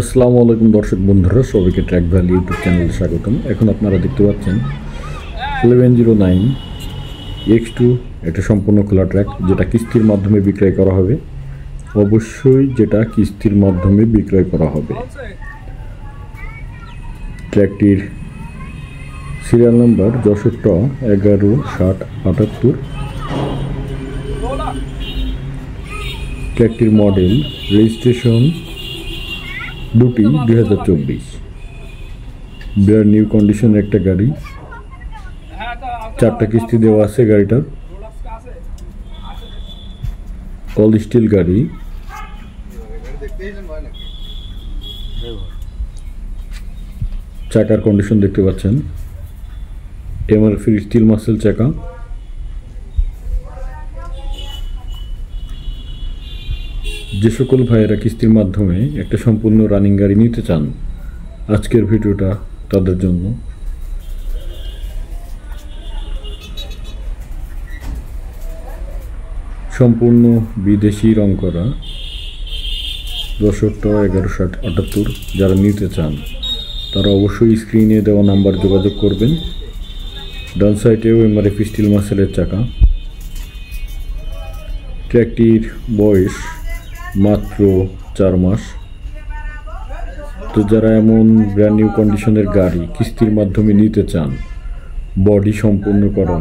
আসসালামু আলাইকুম দর্শক বন্ধুরা, সবাইকে ট্র্যাক ভ্যালি ইউটিউব চ্যানেলে স্বাগতম। এখন আপনারা দেখতে পাচ্ছেন 1109 X2, এটা সম্পূর্ণ খোলা ট্র্যাক, যেটা কিস্তির মাধ্যমে বিক্রয় করা হবে। অবশ্যই যেটা কিস্তির মাধ্যমে বিক্রয় করা হবে। ট্র্যাকটির সিরিয়াল নাম্বার 116078। ট্র্যাকটির মডেল, রেজিস্ট্রেশন দুটি 2024। বিয়ার নিউ কন্ডিশনের একটা গাড়ি, 4টা কিস্তি দেওয়া আছে গাড়িটার। অল স্টিল গাড়ি। চাকার কন্ডিশন দেখতে পাচ্ছেন, এমআরএফ স্টিল মাসেল চাকা। যে সকল ভাইয়েরা কিস্তির মাধ্যমে একটা সম্পূর্ণ রানিং গাড়ি নিতে চান, আজকের ভিডিওটা তাদের জন্য। সম্পূর্ণ বিদেশি রং করা 1178। যারা নিতে চান তারা অবশ্যই স্ক্রিনে দেওয়া নাম্বার যোগাযোগ করবেন। ডান সাইডেও এমআরএফ স্টিল মাসেলের চাকা। ট্র্যাকটির বয়স মাত্র 4 মাস। তো যারা এমন ব্র্যান্ড নিউ কন্ডিশনের গাড়ি কিস্তির মাধ্যমে নিতে চান, বডি সম্পূর্ণ করা,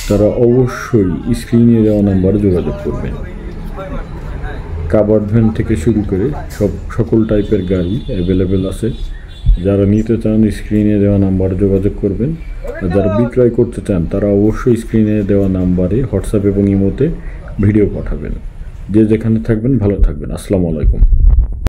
তারা অবশ্যই স্ক্রিনে দেওয়া নাম্বারে যোগাযোগ করবেন। কাভার্ড ভ্যান থেকে শুরু করে সকল টাইপের গাড়ি অ্যাভেলেবেল আছে। যারা নিতে চান স্ক্রিনে দেওয়া নাম্বারে যোগাযোগ করবেন। আর যারা বিক্রয় করতে চান তারা অবশ্যই স্ক্রিনে দেওয়া নাম্বারে হোয়াটসঅ্যাপ এবং ইমোতে ভিডিও পাঠাবেন। যে যেখানে থাকবেন ভালো থাকবেন। আসসালামু আলাইকুম।